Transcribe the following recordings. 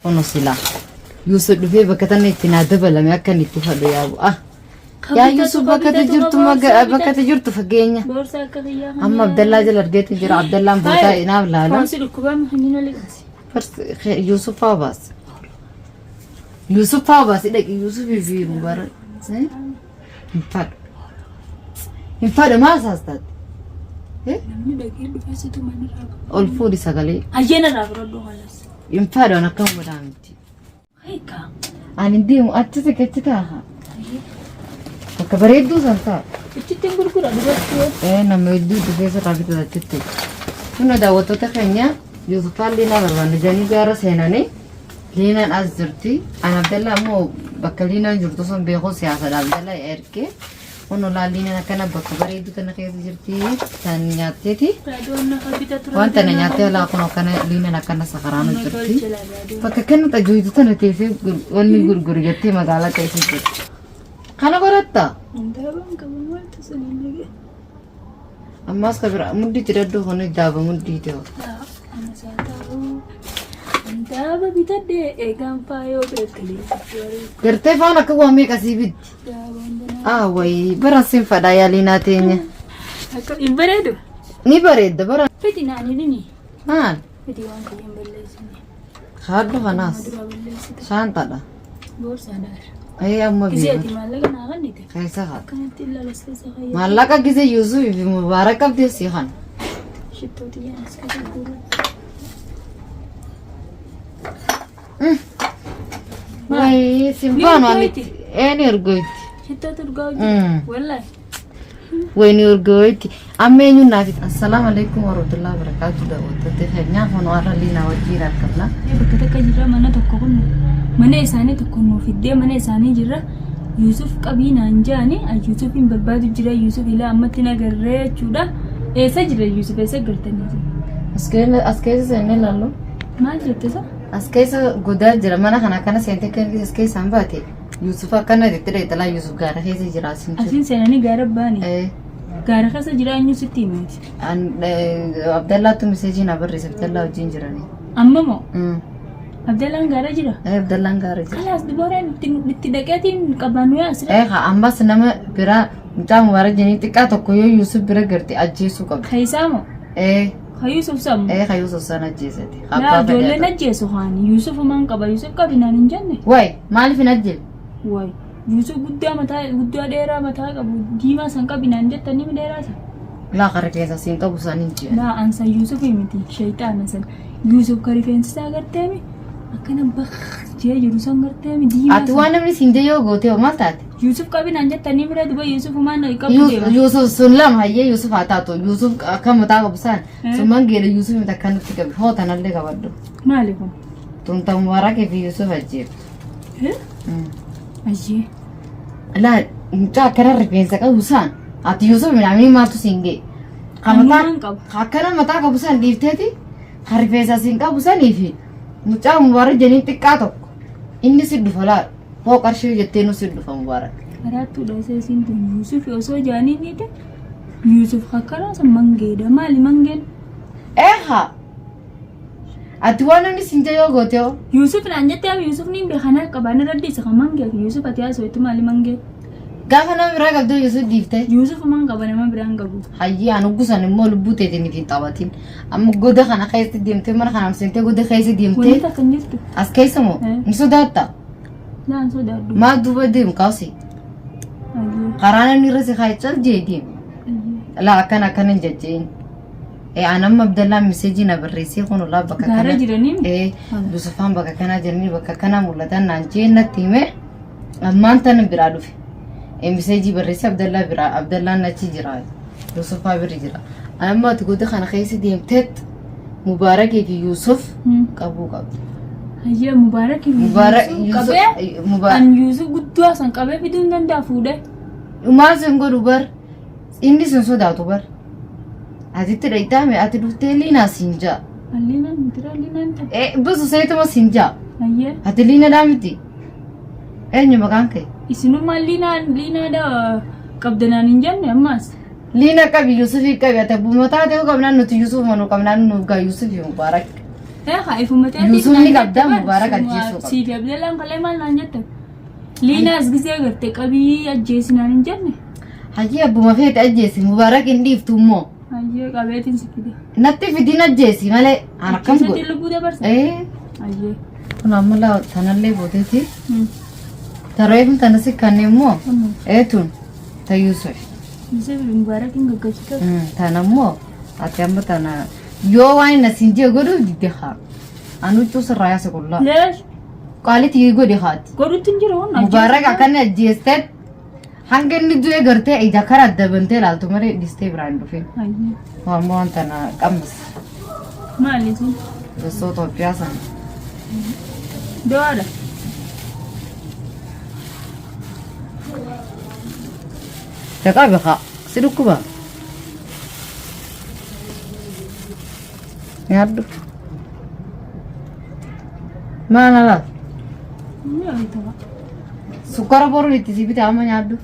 Ono sila. Yusuf dhufee bakka tanne itti naa dabalame akka inni itti fadhu yaa'u. Yaa Yusuf bakka ati jirtu fageenya. Amma Abdallaa jala argeetti jira. Abdallaan boodaa inaaf laala. Yusuf Faabaas. Yusuf Faabaas dhaqi Yusuf fi Mubarak. Hin fadhu maal saastaati? Ol fuudhi sagalee. Ayyaana irraa birooduu halas. Hin fadhu akka mudaa miti. Ani deemu achi keessa taa'a. Bakka bareedduu san ta'a. Itti gurgura dubartii. Nama hedduu dhufeessa raabita achitti. Kun daawwattoota keenya Yusufaan Liinaa barbaanne jedhanii gaara seenanii Liinaan as jirti. Ani Abdallaa immoo bakka Liinaan jirtu sun beekuu siyaasadha. Abdallaa ergee kun olaa Liinaan akkana bakka bareedduu kana keessa jirti. Kan nyaatteeti. Wanta na nyaattee olaa kun akkana Liinaan akkana sakaraanu jirti. Bakka kanatti ajoojjii tana teessee wanni gurguru jettee magaalaa teessee jirti. Kana godhatta? Ammas kabira muddi tidaddu hono daaba muddi teo. Daaba bitadde eegan faayoo beekli. Garte faana akka waan meeqa sii bitti? Wayi bara sin fadhaa yaalii teenya. Hin bareedu? Ni bareedda bara. Fiti naani dini. Maal? Fiti waan kiyyan balleessine. Haaddu kanaas. Shaantadha. Boorsaadhaar. Amma Gizeeti maallaqa naa kannite. keessa haadha. Kanatti ilaalas keessa fayyada. Maallaqa gisee Yusuf fi Mubaarak qabdee sii kan. Shittooti yaanas keessa gurgura. Wayi simbaanu anitti. Ni urgoyti. Shittooti urgaa hojjetu. Wallahi. Wayni urgoyti. Amma eenyuun naaf assalamu alaikum warahmatullahi wabarakatuh daawwattoota keenya kun warra Liinaa wajjin argamna. Bakka takka jirra mana tokko kun mana isaanii tokko nuuf fiddee mana isaanii jirra. Yusuf qabiinaan jaani Yusufin barbaadu jira. Yusuf ilaa ammatti nagarree jechuudha. Eessa jira Yusuf eessa gartanii jira? As keessa seennee laallu. Maal jette sa? As keessa godaa jira mana kana akkana seentee kan as keessaan baate. Yusuf akkana jettee dheedalaa Yusuf gaara keessa jira asin jiru. Asin seenanii gaara baanii? Gaara keessa jira eenyu sitti himeeti? Abdallaatu miseejii na barreessa Abdallaa wajjin jiranii. Amma moo? Abdallaan gaara jira? Abdallaan gaara jira. Kalaas dubaraan itti dhaqeetiin qabaanu yaasira? Ammas nama biraa mucaa Mubaarak jennee xiqqaa tokko yoo Yusuf bira garte ajjeesuu qabdi. Kaisaa moo? Ka Yusuf samu? Ka Yusuf san ajjeesati. Yaa ijoolleen ajjeesu haani. Yusuf maan qaba? Yusuf qabinaan hin jenne? Wayi maaliif hin ajjeelu? Wayi Yusuf guddaa dheeraa mataa qabu diimaa san qabinaan jettanii mi dheeraata? Laa ka rifeensa siin qabu san hin jenne. Laa ansa Yusuf miti shayxaana san. Yusuf ka rifeensi isaa garteemi? Akkana bakkee jiru san garteemi diimaa. Ati waan namni siin jee gootee maal taate? Yusuf qabinaan jettanii bira duba Yusuf maan qabu deema. Yusuf sun lama hayyee Yusuf haa taatu. Yusuf akka mataa qabu san sun mangeedha Yusuf miti akkanatti qabu. Hoo tanallee qabaddu. Maali kun? Tunta Mubaarak fi Yusuf ajjeefu. Ajjee. Laa mucaa akkana rifeensa qabu san ati Yusuf midhaanii maaltu siin ga'e? Akkana mataa qabu san dhiifteeti kan rifeensa siin qabu sanii fi mucaa Mubaarak jennee xiqqaa tokko inni si dhufa laadha. Hoo qarshii jettee nu si dhufa Mubaarak. Karaattuu dhoosee siin tun Yusuf osoo jaanii niite Yusuf akkana san mangeedha maali mangeen? Ati waan namni siin jee yoo goote hoo? Yusuf naan jettee Yusuf ni beekana qabaan irra dhiisa kan mangee fi Yusuf ati haasawaitu maali mangee? Gaafa nama biraa qabduu Yusuf dhiiftee? Yusuf maan qaba nama biraan qabu. Hayyee anu gusan immoo lubbuu teetiin fi taphatiin. Amma goda kana keessa deemtee mana kana seentee goda keessa deemtee. Wanti takka hin jirtu. As keessa moo? Ni sodaatta? Naan sodaadhu. Maal duuba deemu kaawsi? Karaa namni irra si kaayachaa jee deemu. Laa akkana hin jajjeen. Anam Abdallah miseejii na barreessee kun olaa bakka kana. Gaara jiranii? Yusufaan bakka kana jiranii bakka kana mul'atan naan jee natti hime ammaan tan biraa dhufe. Miseejii barreessee Abdallah biraa Abdallaan achi jira. Yusufaa bira jira. Amma ati goda kana keessa deemteet Mubaarak fi Yusuf qabuu qabdi. Hayyee Mubaarak fi Yusuf qabee an Yusuf guddaa san qabee fiduu hin danda'a fuudhee. Maal sin godhu bar inni sin sodaatu bar. Ati dhaytaame ati dhuftee Liinaa siin jaa. Liinaan mitiraa Liinaan ta'e. Bisu seetuma siin jaa. Hayyee. Ati Liinaadhaa miti. Eenyu maqaan kee? Isinummaa Liinaadhaa qabdanaan hin jenne ammaas. Liina qabi Yusufii qabi ati abbummaa taatee qabnaan nuti Yusuf manuu qabnaan nuuf gaa Yusufii Mubaarak. ifuma ta'e Yusufni qabda Mubaarak ajjeesuu qaba. Siif Abdallaan kalee maal naan jette? Liinaas gisee agartee qabii ajjeesinaan hin jenne? Hayyee abbuma feete ajjeesi Mubaarak hin dhiiftu immoo. Hayyee qabeetiin si fide. Natti fidiin ajjeesi malee an akkam Keessatti godhe. lubbuu dabarsa? Hayyee. Kun amma tanallee booteeti. Tareefin tanasi kan immoo eetun ta Yusuf. Yusuf Mubaarak hin gaggabsitu. Tana immoo ati amma tana yoo waan na sinjee godhu didde haa. Anu cuus irraa yaasa qullaa. Leesh Qaalitti godhe haati. godhutti hin jiru waan Mubaarak akkana ajjeesteen hanga inni du'e gartee ija kara adda bantee ilaaltu malee dhistee biraan dhufe. Hayyee. Waan waan tana qammas. Maali sun? Gosoota Itoophiyaa sana. Do'aadha. Shaqaa beekaa si dhukkuba. Nyaaddu. Maal ala? Inni ayitaba. Sukkara boruun itti si bite amma nyaaddu.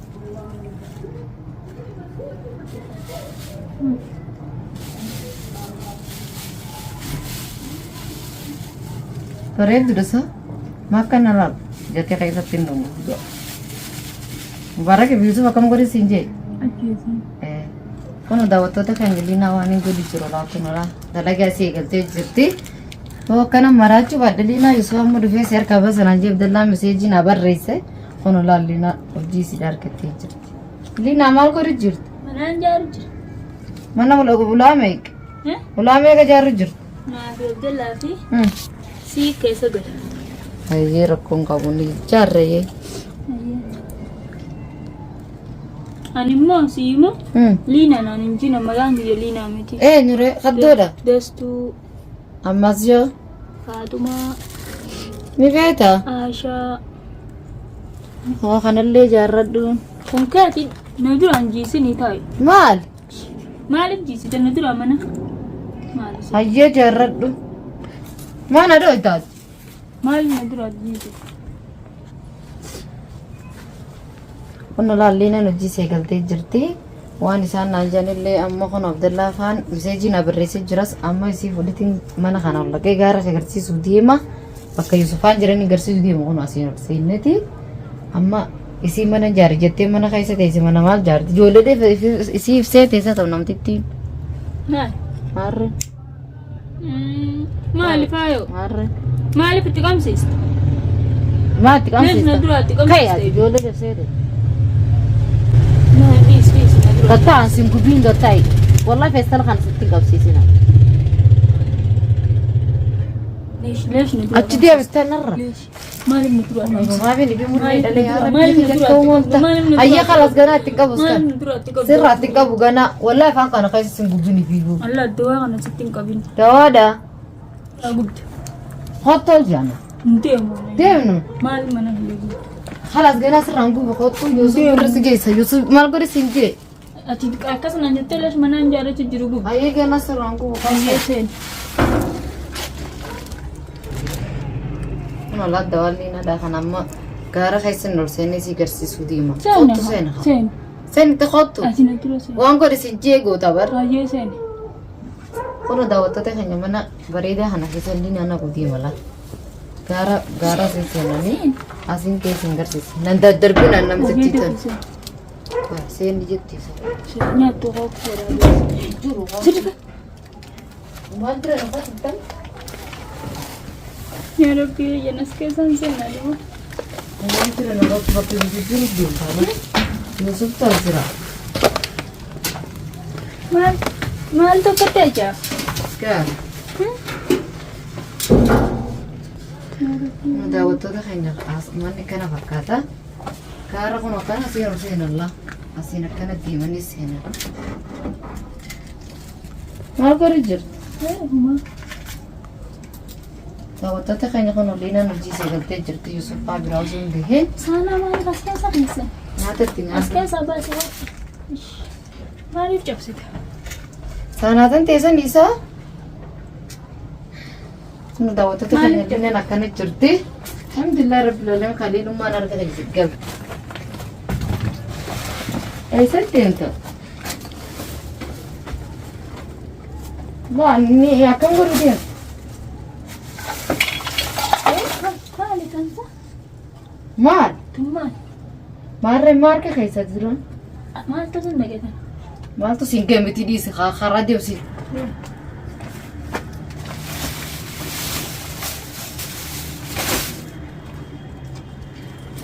Bareeddu dasa. Makan ala. Jatee keessatti hin dhumu. Mubaarak Yusuf akkam godhe siin jee. Ajjeesin. Kun daawwattoota kan Liinaa waan hin godhi jiru laakunala. Dalagaa si eegaltee jirti. Akkana maraachuu baadde Liinaa Yusuf amma dhufee si harka basanaan jee Abdallaa meseejii na barreesse. Kun olaal Liinaa hojii si dargattee jirti. Liinaa maal godhi jirti? Manaan jaaru jira. Mana ulaa meeqa? Ulaa meeqa jaaru jirti? Maafi Abdallaa fi sii keessa gala. Hayyee rakkoon qabu ni jaarree. Ani immoo siimo Liina naan hin jina maqaan biyya Liinaa miti. Nure qaddoodha. Dastuu Ammas yoo Faatumaa ni beekta? Aashaa Waa kanallee jaarradhu. kun keeti na duraan jiisinii taa'e. Maal? Maaliif jiisite na duraan mana? Maaliif? Hayyee jaarradhu. Maana dhoo taati? Maaliif na duraan jiisite? Kun Liinaan hojii si eegaltee jirti. Waan isaan naan jedhanillee amma kun Abdallaa faan meseejii na barreessee jiras amma isii fudhatiin mana kana ol dhaqee gaara agarsiisuu deema. Bakka Yusufaan jiranii agarsiisuu deema kun asiin ol seenneeti. Amma isii mana jaari jettee mana keessa teesse mana maal jaarti? Ijoollee isii ibsee teessa ta'u namtittiin. Harre. Maaliif haayoo? Harre. Maaliif itti qabsiiste? Maatti qabsiista? Na duraatti Kaya qabsiiste. ijoollee ibsee ta'e. Dhiis na duraatti. Gataan sin gubiin gatai. Wallahi festal kan sitti qabsiisina. Leesh na duraatti. Achi deebistaa narra. Maaliif na duraatti? Maafi ni bimu ni dhalee yaa Maaliif rabbi na akka uumamta. duraatti? Ayya kalas ganaa itti qabus Maaliif kan. na duraatti qabdu? Sirraatti qabu ganaa. Wallahi afaan kana keessa sin gubiin fiigu. Allah dawaa kana sitti hin qabin. Dawaadha. Yaa gubde. Hottol jaana. Hin deemu. Deemnu. Maaliif mana hin deemu? Kalas ganaa sirraan gubu hottu Yusuf irra si geessa. Yusuf maal godhe sin jee. Ati akkasuma jettee leesh manaan jaarachuu jiru gubu. Ayya ganaa sirraan gubu kan Hayyee seen. kun Allah dawalli na da kan amma gaara keessa ol seenee si agarsiisuu deema. Seena. Hottu seena. Seen. Sen itti hottu. Ati na dura seen. Waan godhe si jeegoo tabar. Hayyee seen. Kun daawwattoota keenya mana bareedaa kana keessa Liinaan na guutii mala. Gaara seenanii asiin keessa hin agarsiisa. Nan daddarbin nan namtichi tan. Seenni jetti. Nyaattu hoo fuudhaa. Jiru. Sirba. Maal jira na fakkatan? Yaa Rabbi yanas keessaan seenaa deema. Maal jira na fakkatan jiru deemtaa. Yusuf tal jira. Maal tokkotti ajaa? Gaara. Daawwattoota keenya manni kana fakkaata. Gaara kun akkana asiin ol seenalla. Asiin akkana deemanii seenan. Maal godhe jirti? Daawwattoota keenya kun Liinaan hojii si eegaltee jirti. Yusuf biraa osoo hin gaheen Saanaa maaliif as keessa keessa? nyaata itti As nyaata. keessa baasee maaliif cabsite? Saanaatan teessan isaa. Kun daawwattoota keenya Liinaan akkana jirti. Alhamdulillah rabbil alamin khaliilummaan arga keessa gabe. Eessatti deemta? Waan ni akkam godhu deemta? Maaltu? Maal? Tummaan. Maarree maarka keessa jiran? Maaltu sun dhagatan? Maaltu siin geemiti dhiise karaa deemsi.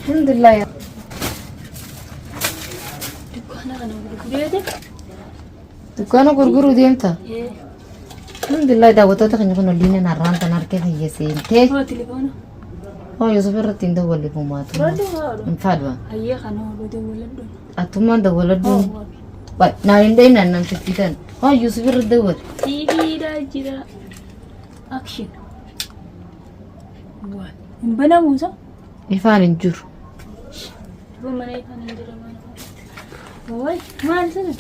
Alhamdulillah. Dukkaana kana gurgureete? Dukkaana gurguruu deemta? Ee. Alhamdulillah daawwattoota keenya kun waliin har'aan tan harkee fayyaseentee. Hoo telefoona? Oh Yusuf irratti hin dawwalle kumaatu. Rooduu haadhu. Hin faadwa. Ayyee kana hojii waladhu. Atumaan dawwaladhu. Wai naa hin deeynaan nam fiftitan. Oh Yusuf irratti dawwale. TVdha jira. Action. Waa. Hin banamuusa? Ifaan hin jiru. Ibu mana ifaan hin jiru mana. Wai maal sana?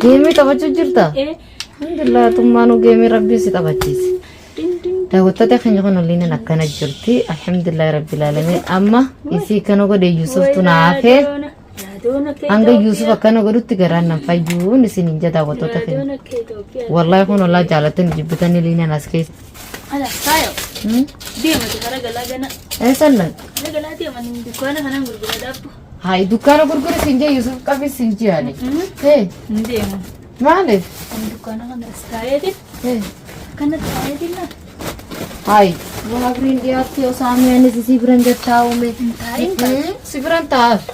Geemii taphachuu jirta? Alhamdulillah tummaanuu geemii rabbii si taphachiise. Daawwattoota keenya kun waliin akkana jirti. Alhamdulillah rabbil alamin. Amma isii kana godhe Yusuf tunaafee hanga Yusuf akkana godhutti garaan nan fayyuun isin hin jedha daawwattoota keenya. Wallahi kun wallaahi jaallatanii jibbitanii liinaan as keessa. Ala sayo. Deemate kara galaa gana. Sannan. Kara galaa deemanii dukkaana kanaan gurgura daabbu. Hai dukkaana gurgura siin jee Yusuf qabi siin jiyaani. Hin deemu. Maaliif? Dukkaana kana istaayeetiin. Kana taayeetiin na. Hai. Waa biriin dhiyaatti yoo saamiyaanis isii biran jettaa uume. Si biran taa'aaf.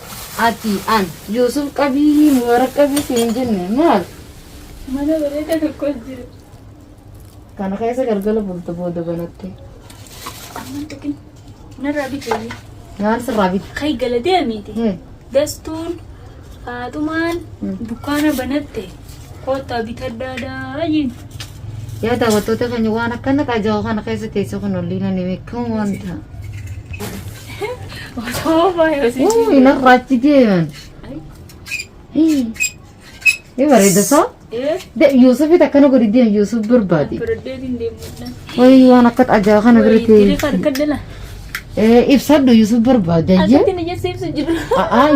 Ati an Yusuf qabii moora qabii siin jenne maal? Mana bareeda tokko jiru. Kana keessa galgala bultu booda banattee. Amman tukin. Narraa bitee. Naan sirraa bitte. Kai galatee miti. Dastuun Faatumaan dukkaana banatte kottaa bitaddaadhaa jiru. Yaa daawwattoota keenya waan akkana qaaja'oo kana keessa teessoo kun olliina ni beekamu wanta. Otoo baay'ee si. Inarraachi deeman. Ni bareeda saa? Yuusufitti akkana godhi deemu Yuusuf barbaade. Bareeddeen deemuudhaan. Wayii waan akka qaaja'oo kana bira Tiri karkaddala. Ibsadhu Yusuf barbaade. Akkatti ni jesse ibsu jiru.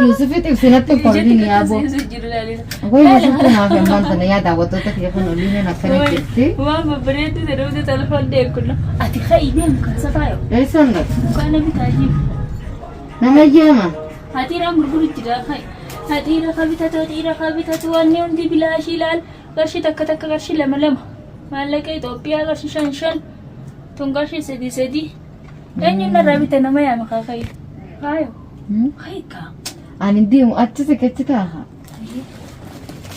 Yuusufitti ibsinatti qoodni ni yaaboo. Ibsu jiru laalina. Wayii Yusuf kunaaf hin baantane yaa daawwattoota kiyya kun olliina akkana jirti. Waan babbareedu jedhamte telefoon deekkulla. Ati ka'ii deemu kan safaayo. Eessan dha? Dukkaana bitaa jiru. Nama jeema. Hatiiraan gurguru jira ka'ii. Hatiira ka bitatu wanni hundi bilaashii laal. Qarshii takka qarshii lama. Maallaqa Itoophiyaa qarshii 5 tun qarshii 3. Eenyu narraa bite nama yaama kaakayi. Kaayo. Kaayika. Ani deemu achi siqachi taa'a.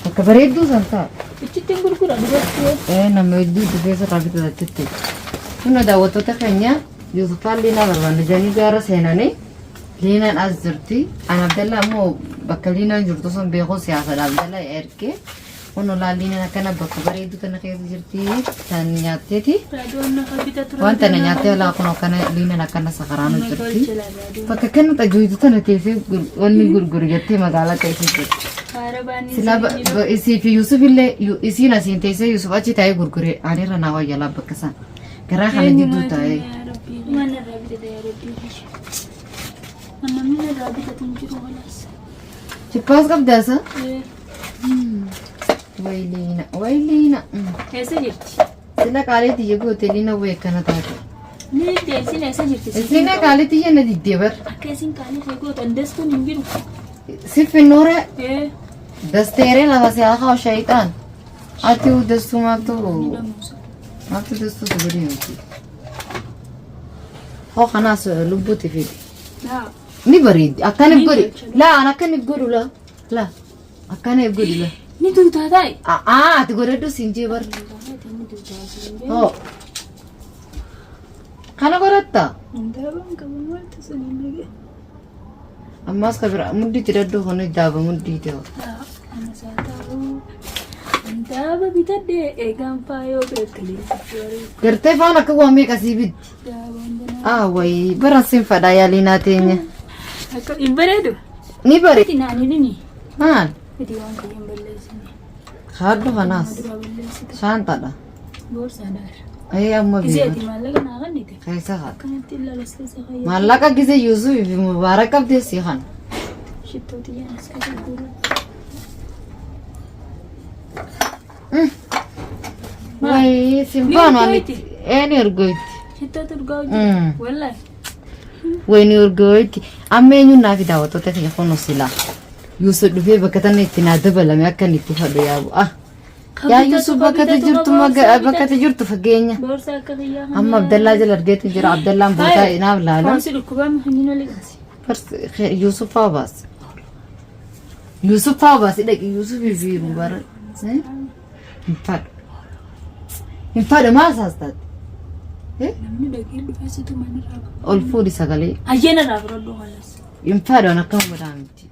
Akka bareedduu san ta'a. Ichittiin gurgura dubartii. Nama hedduu dhufee sirraa bitate achitti. Kun daawwattoota keenya Yusufaan liinaa barbaanne jedhanii gaara seenanii liinaan as jirti. An Abdallaa immoo bakka liinaan jirtu sun beekuu siyaasadha. Abdallaa ergee kun olaa liinaan akkana bakka bareedduu kana keessa jirti. Tan nyaatteeti. Wanta na nyaattee olaa kun akkana liinaan akkana sakaraanu jirti. Bakka kana tajaajilu tana teessee wanni gurguru jettee magaalaa keessa jirti. Sila isii fi Yusuf illee isiin asiin teessee Yusuf achi taa'ee gurgure anirra naa wayyaa bakka san garaa kana jidduu taa'ee. Chippaas qabdaasa? Wayliina. Eessa jirti? Sila qaaliitti iyyuu hoteeliina wayii akkana taate. Ni deemsin eessa jirti? Isiin qaaliitti iyyuu na diddee bar. Akka isin qaaliitti gootan dastuun hin jiru. Siffinnoore. Dasteeree lafa siyaasa shayxaan. Ati dastuu maaltu dastuu sagalee miti. Hoo kanaas lubbuutti fidi. Ni bareeddi. Akkana godhi. Laa an akkana godhu laa. Laa. Akkana godhi laa. Ni tuutaa taa'e. Ati godhadhu siin jee bar. Hoo. Kana godhatta? Ammas kabira muddi tidaddu hono daaba muddi teo. Daaba bitadde eegaan faayoo beeklee. Gartee faana akka waan meeqa sii bitti? Wayi bara sin fadhaa yaaliinaa teenya. Akka hin bareedu? Ni bareedu. Itti naani nini? Maal? Itti waan kayyeen balleessine. Haaddu kanaas. Shaantadha. Boorsaadhaara. Amma Gizeeti maallaqa naa kannite. keessa haadha. Akkanatti ilaalas keessa fayyadu. Maallaqa gisee Yuusuf fi Mubaarak qabdee si kan. Shittooti jaanas keessa gurguru. Wayi simbaanu ani ergoyti. Shittoo turgaa hojjetu. Wallahi. Wayni urgooti. Ammeenyu naa fi daawwattoota keenya kun sila. Yusuf dhufee bakka tanne itti naa dabalame akka inni itti fadhu yaabu. Yaa Yusuf bakka jirtu fageenya. Boorsaa akka kiyyaa. Amma Abdallaa jala argeetu jira. Abdallaan boodaa inaaf laala. Foonsi dhukkubaan hin oliqasi. Yusuf Faabas. Yusuf Faabas dhaqi Yusuf fiiru bara. Hin fadhu maal saastaati? Namni dhaqee dhufeessitu manirraa. Ol fuudhi sagalee. Ayyaana irraa fudhadhu halas. Hin fadhu akkama godhaa miti.